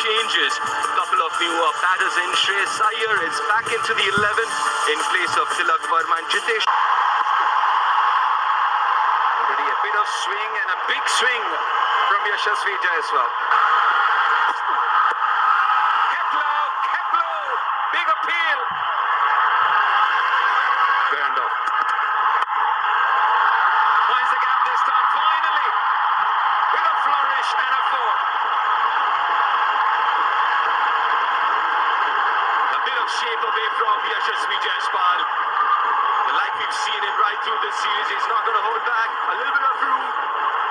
changes. A couple of new batters in. Shreyas Iyer is back into the 11 in place of Tilak Verma and Jitesh. Already a bit of swing and a big swing from Yashasvi Jaiswal. Kepler, big appeal. Turned off. Finds the gap this time, finally, with a flourish and a four. A bit of shape away from Yashasvi Jaiswal. Like we've seen him right through this series, he's not going to hold back. A little bit of room,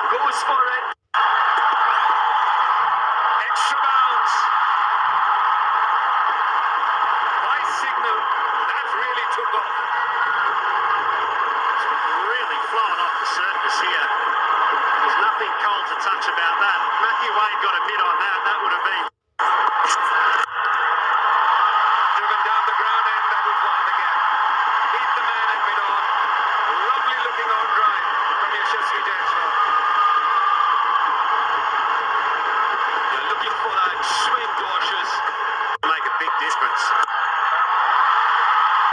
goes for it. Extra bounce. By signal, that really took off. Really flowing off the surface here. There's nothing cold to touch about that. Matthew Wade got a mid on that. That would have been Driven down the ground and that will find the gap. Beat the man at mid on. Lovely looking on drive from Yashasvi Jaiswal. They're looking for that swing to Ashes. make a big difference.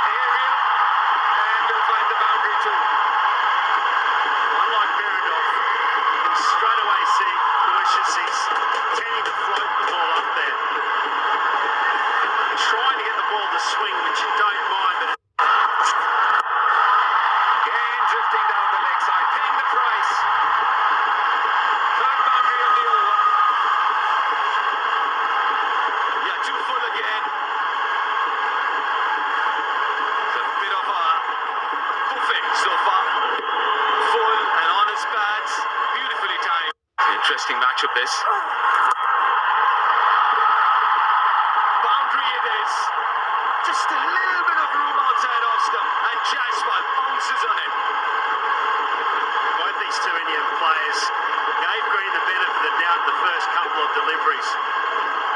Aerial, and will find the boundary too. Unlike Berendorf, you can straight away see Lucius is tending to float the ball up there. Trying to get the ball to swing, which you don't mind, but Again drifting down the leg side, paying the price. Third boundary of the over. Yeah, too full again. It's a bit of a buffet so far. Full and on his pads. Beautifully timed. Interesting matchup this. Boundary it is. Just a little bit of room outside off stump, and Jaiswal bounces on it. both these two Indian players gave Green the benefit of the doubt in the first couple of deliveries.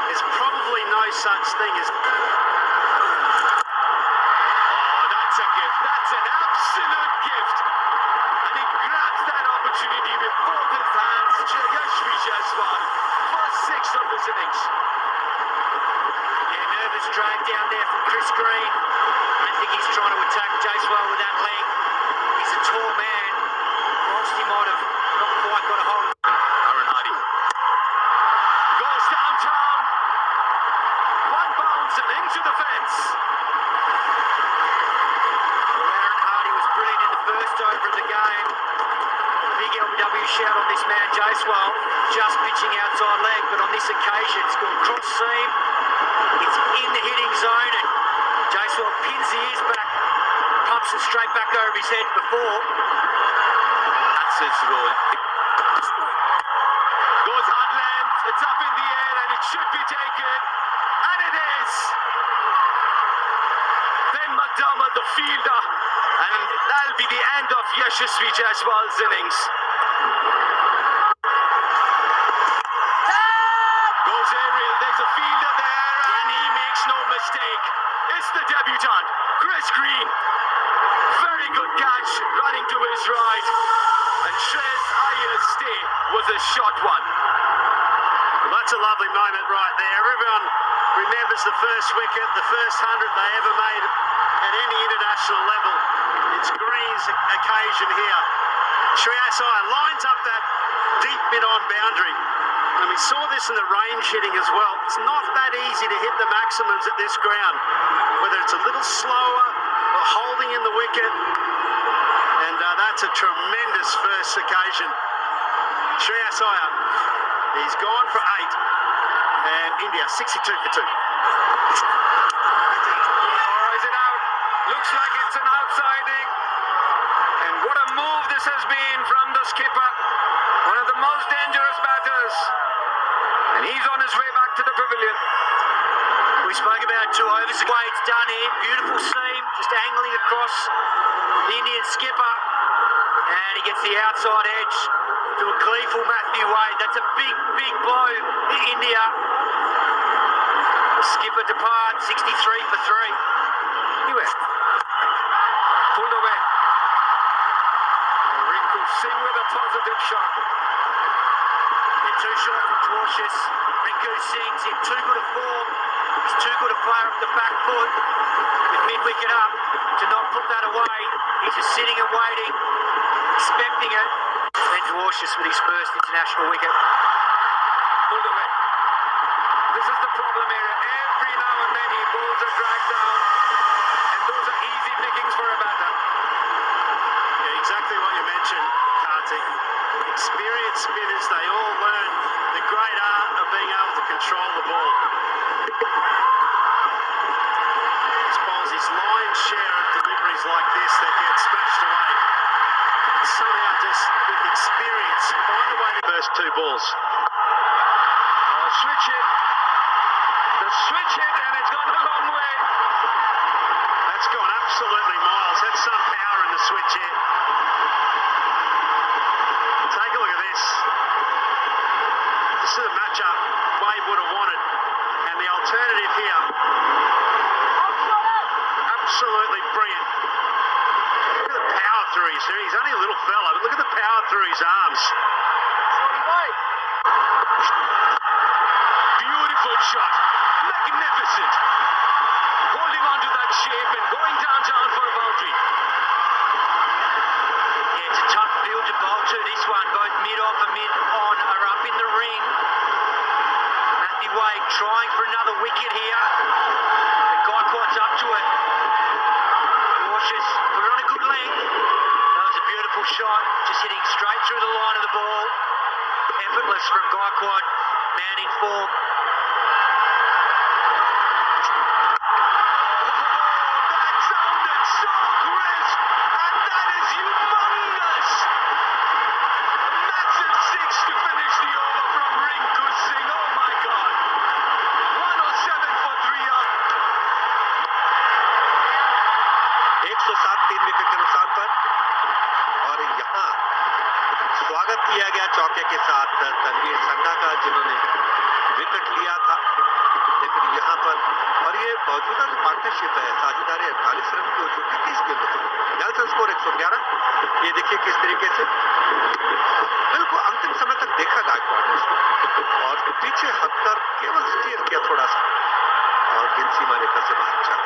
There's probably no such thing as... Oh, that's a gift. That's an absolute gift. And he grabs that opportunity with both his hands. Yashasvi Jaiswal, first six of this innings. Yeah, nervous drag down there from Chris Green. I think he's trying to attack Jaiswal with that leg. He's a tall man. Whilst he might have not quite got a hold of Aaron Hardy goes downtown. One bounce and into the fence. Well, Aaron Hardy was brilliant in the first over of the game. Big LBW shout on this man Jaiswal, just pitching outside leg, but on this occasion it's gone cross seam. It's in the hitting zone and Jaiswal pins the ears back, pumps it straight back over his head before. That's his role. Goes hard length. It's up in the air and it should be taken. And it is. Ben McDermott, the fielder. And that'll be the end of Yashasvi Jaiswal's innings. Goes aerial. There's a fielder there and he makes no mistake. It's the debutant, Chris Green. Very good catch, running to his right. And Shreyas Iyer's stay was a short one. Well, that's a lovely moment right there. Everyone remembers the first wicket, the first 100 they ever made at any international level. It's Green's occasion here. Shreyas Iyer lines up that deep mid-on boundary. And we saw this in the range hitting as well. It's not that easy to hit the maximums at this ground. Whether it's a little slower or holding in the wicket. And that's a tremendous first occasion. Shreyas Iyer, he's gone for 8. And India 62 for 2. Or is it out? Looks like it's an outsiding. And what a move this has been from the skipper. One of the most dangerous batters. And he's on his way back to the pavilion. We spoke about 2 overs. The way it's done here, beautiful seam, just angling across the Indian skipper. And he gets the outside edge to a gleeful Matthew Wade. That's a big, big blow to India. The skipper departs, 63 for 3. Anyway, pulled away. Rinku Singh with a positive shot. They're too short from cautious. Rinku Singh's in too good a form. He's too good a player off the back foot with mid-wicket up to not put that away. He's just sitting and waiting, expecting it. And Dwarshuis with his first international wicket. Pulled away. This is the problem here. Every now and then he bowls a drag down, and those are easy pickings for a batter. Yeah, exactly what you mentioned, Kartik. Experienced spinners, they all learn the great art of being able to control the ball. This bowls his lion's share of deliveries like this that get smashed away. Somehow just with experience, find a way to first two balls. Oh, switch it. The switch hit, and it's gone a long way. That's gone absolutely miles. That's some power in the switch here. Take a look at this. This is a matchup Wade would have wanted. And the alternative here, absolutely brilliant. Look at the power through his hair. He's only a little fella, but look at the power through his arms. Beautiful shot. Magnificent. Holding on to that shape and going downtown for a boundary. Yeah, it's a tough field to bowl to, this one. Both mid-off and mid-on are up in the ring. Matthew Wade trying for another wicket here. But Gaikwat's up to it. Cautious, put it on a good length. That was a beautiful shot, just hitting straight through the line of the ball. Effortless from Gaikwat, man in form. स्वागत किया गया चौके के साथ तनवीर संघा का, जिन्होंने wicket लिया था। लेकिन यहाँ पर और ये मौजूदा जो पार्टनरशिप है, साझेदारी 48 रन की हो चुकी 30 गेंदों से। Nelson score 111। ये देखिए किस तरीके से बिल्कुल अंतिम समय तक देखा गायकवाड़ ने उसको, और पीछे हटकर केवल स्टीयर किया थोड़ा सा, और गेंद सीमा रेखा से बाहर चला।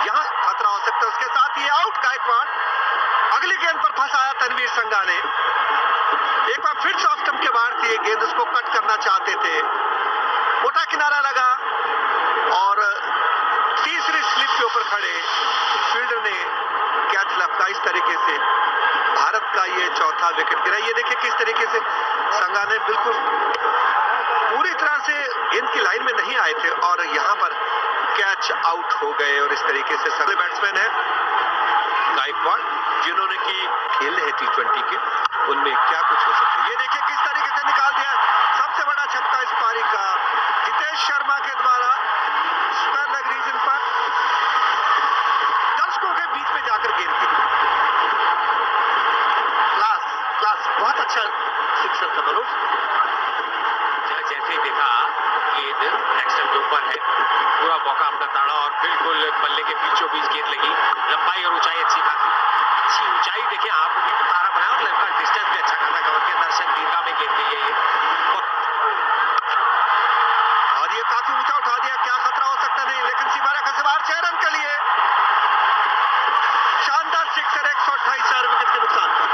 यहाँ खतरा हो सकता है, उसके साथ ये आउट गायकवाड़। अगली गेंद पर फंसाया तनवीर संघा ने। एक बार फिर से ऑफ स्टंप के बाहर थी ये गेंद, उसको कट करना चाहते थे, मोटा किनारा लगा और तीसरी स्लिप के ऊपर खड़े फील्डर ने कैच लपका। इस तरीके से भारत का ये चौथा विकेट गिरा। ये देखिए किस तरीके से संघा ने बिल्कुल पूरी तरह से गेंद की लाइन में नहीं आए थे और यहाँ पर कैच आउट हो गए। और इस तरीके से सभी बैट्समैन है गायकवाड़, जिन्होंने की खेल है T20 के, उनमें क्या कुछ हो सकता है। ये देखिए किस तरीके से निकाल दिया सबसे बड़ा छक्का इस पारी का जितेश शर्मा के द्वारा स्क्वायर लेग रीजन पर, दर्शकों के बीच में जाकर गेंद गिरी। क्लास बहुत अच्छा सिक्सर था मनोज। जैसे ही देखा गेंद एक्शन के ऊपर है, पूरा मौका अपना ताड़ा और बिल्कुल बल्ले के बीचों बीच गेंद लगी। लंबाई और ऊंचाई अच्छी खासी, अच्छी ऊंचाई देखिए आप भी तो तारा बनाया और लंबा डिस्टेंस भी अच्छा खासा कवर किया। दर्शक दीर्घा में गेंद गई है ये, और ये काफी ऊंचा उठा दिया। क्या खतरा हो सकता नहीं, लेकिन सीमा रेखा से बाहर 6 रन के लिए शानदार सिक्सर 128 4 विकेट के नुकसान पर।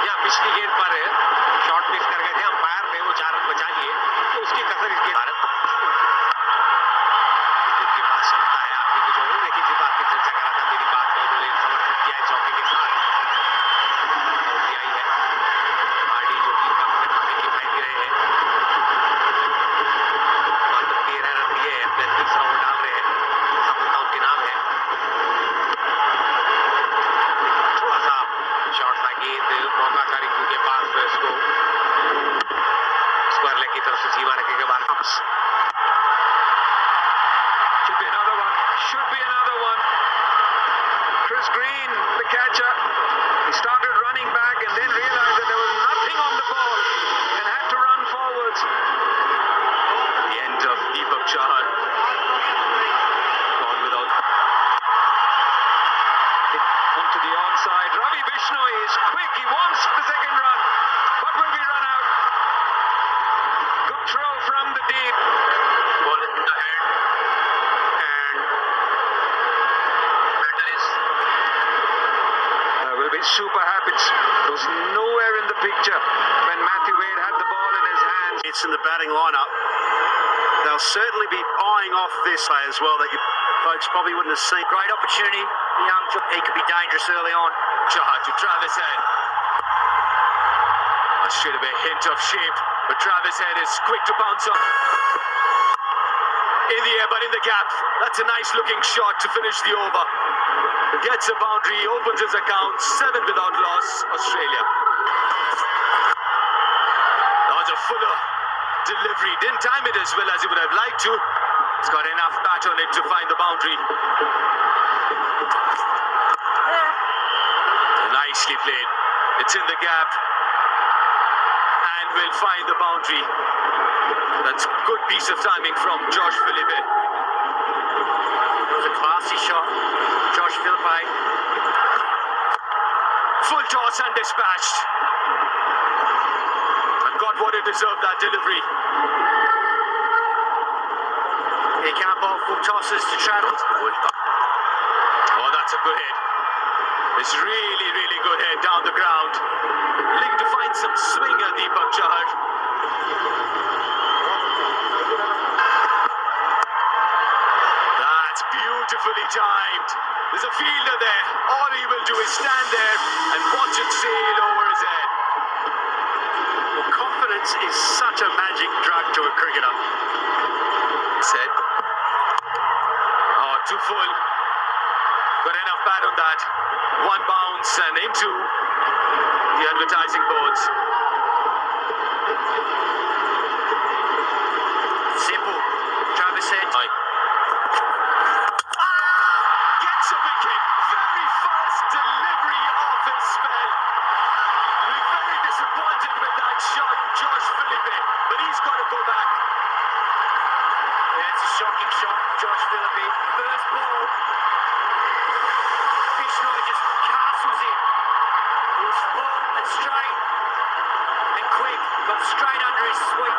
या पिछली गेंद पर शॉट मिस कर गए थे अंपायर ने, वो 4 रन बचा लिए, तो उसकी कसर इस गेंद भारत जिनके पास क्षमता है। आपकी कुछ और लेकिन जिस बात की चर्चा कर रहा था, मेरी बात को उन्होंने समर्थन किया है चौके के साथ। आई है हार्डी जो कि अपने खाते किफायती दे रहे हैं, मात्र 13 रन दिए हैं, अपने तीसरा ओवर डाल रहे हैं, सफलता उनके नाम है। थोड़ा सा शॉट था, गेंद मौका था रिंकू के पास, इसको स्क्वायर लेग की तरफ से सीमा रखे के बाद Should be another one. Chris Green, the catcher, he started running back and then realized that there was nothing on the ball and had to run forwards. The end of Deepak Chahar. Gone without. Onto the onside. Ravi Bishnoi is quick. He wants the second run, but will be run out. points in the batting lineup. They'll certainly be eyeing off this as well that you folks probably wouldn't have seen. Great opportunity. Young, he could be dangerous early on. Chahar to Travis Head. That should have been a hint of shape, but Travis Head is quick to bounce on. In the air, but in the gap. That's a nice looking shot to finish the over. Gets a boundary, opens his account, 7 without loss, Australia. That was a fuller delivery. Didn't time it as well as he would have liked to. He's got enough bat on it to find the boundary. Nicely played. It's in the gap. And will find the boundary. That's a good piece of timing from Josh Philippe. It was a classy shot. Josh Philippe. Full toss and dispatched. And got what it deserved, that delivery. He can't bowl full tosses to travel. Oh, that's a good hit. It's really, really good hit down the ground. Looking to find some swinger, Deepak Chahar. That's beautifully timed. There's a fielder there. All he will do is stand there and watch it sail over his head. Well, confidence is such a magic drug to a cricketer. Said. Oh, too full. Got enough bat on that. One bounce and into the advertising boards. Simple. Travis Head. Gets a wicket. Very first delivery of his spell. We're very disappointed with that shot, Josh Philippe, but he's got to go back. Yeah, it's a shocking shot from Josh Philippe. First ball. Bishnoi just castles in. It was full and straight and quick. Got straight under his sweep.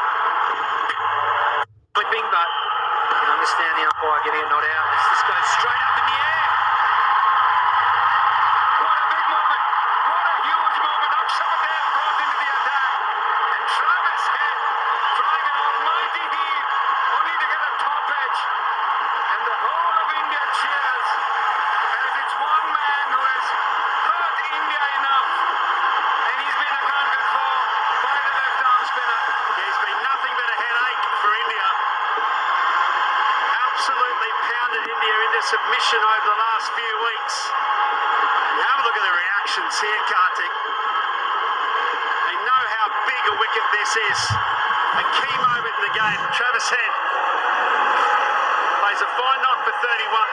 Clipping, but you can understand the umpire giving a nod out as this goes straight up in the air. What a big moment. What a huge moment. Akshar Patel brought into the attack. And Travis Head trying an almighty heave only to get a top edge. And the whole of India cheers as it's one man who has hurt India enough. And he's been accounted for by the left arm spinner. There's been nothing but a headache for India. Absolutely pounded India into submission over the last few weeks. You have a look at the reactions here, Kartik. They know how big a wicket this is. A key moment in the game. Travis Head plays a fine knock for 31.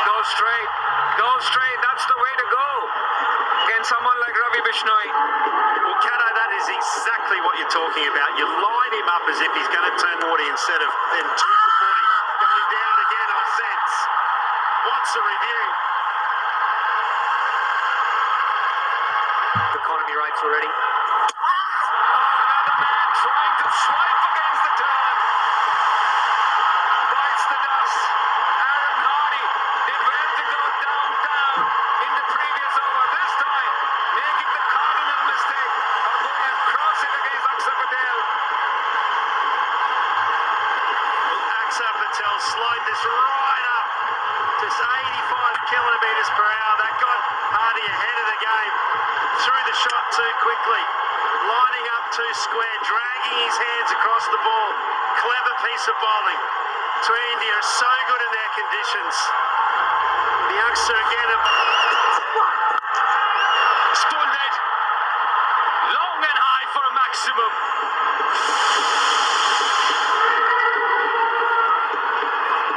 Go straight. Go straight. That's the way to go. Against someone like Ravi Bishnoi. Well, Kato, that is exactly what you're talking about. You line him up as if he's going to turn 40 instead of then 2 for 40. Going down again, I sense. Wants a review. Economy rates already. Another man trying to swipe against the turn. Bites the dust. Aaron Hardy did well to go downtown in the previous over. This time, making the cardinal mistake of going across it against Akshar Patel. Akshar Patel slowed this right up to 85 kilometres per hour. That got Hardy ahead of the game. Threw the shot too quickly. Lining up too square, dragging his hands across the ball. Clever piece of bowling. To India are so good in their conditions. The youngster again. Stone dead. Long and high for a maximum.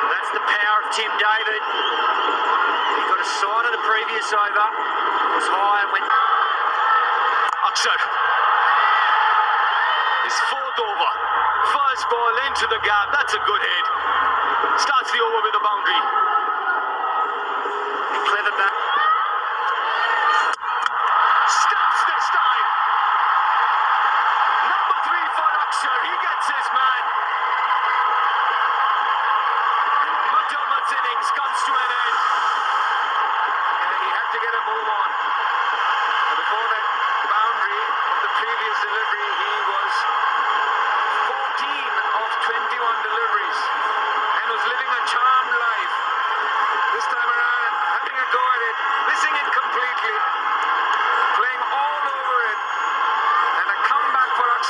That's the power of Tim David. He got a side of the previous over. It was high and went. Akshar. His fourth over. First ball into the gap. That's a good hit. Starts the over with a boundary. A clever back. Stumps this time. Number 3 for Akshar. He gets his man. And McDermott's innings comes to an end. And he had to get a move on. And before that boundary of the previous delivery, he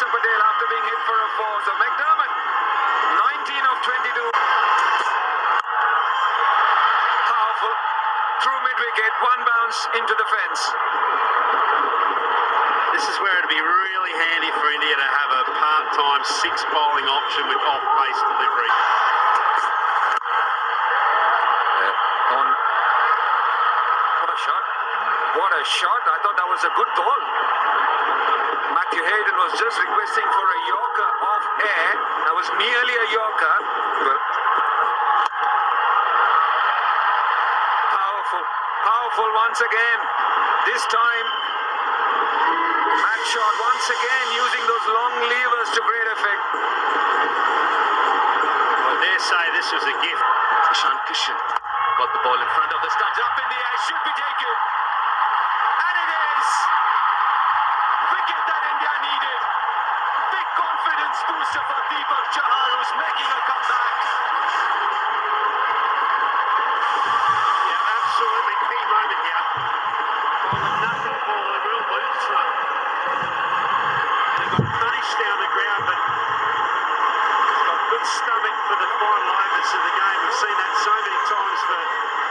Akshar Patel after being hit for a four. So McDermott, 19 of 22. Powerful. Through mid-wicket, one bounce into the fence. This is where it'd be really handy for India to have a part-time six bowling option with off-pace delivery. What a shot. What a shot. I thought that was a good ball. Matthew Hayden was just requesting for a Yorker off air. That was merely a Yorker. But powerful once again. This time, Matt shot once again using those long levers to great effect. I dare say this was a gift. Ishan Kishan got the ball in front of the stumps, up in the air, should be taken. And it is. Wicket that India needed. Big confidence booster for Deepak Chahar, who's making a comeback. Yeah, absolutely key moment here. Bowled a nothing ball, a real loose one. And he got punished down the ground, but he's got good stomach for the final overs of the game. We've seen that so many times for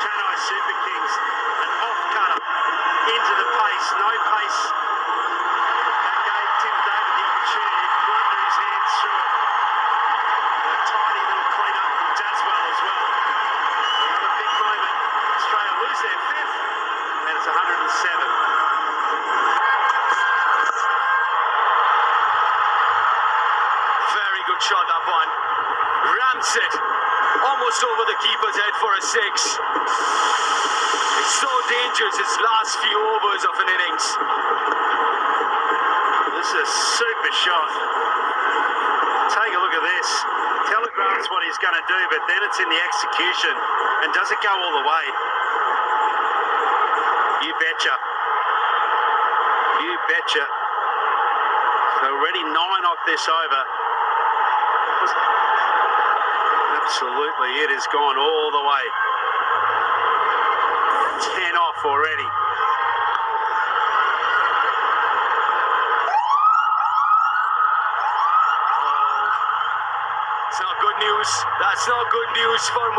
Chennai Super Kings. An off-cutter into the pace, no pace. That gave Tim David the opportunity to blunder his hands through it. A tidy little clean-up from Jaswal as well. Another big moment. Australia lose their fifth, and it's 107. Very good shot, that one. Ramps it. Almost over the keeper's head for a six. It's so dangerous, his last few overs of an innings. This is a super shot. Take a look at this. Telegraphs what he's going to do, but then it's in the execution. And does it go all the way? You betcha. You betcha. So already 9 off this over. Absolutely, it has gone all the way. 10 off already. It's not good news. That's not good news for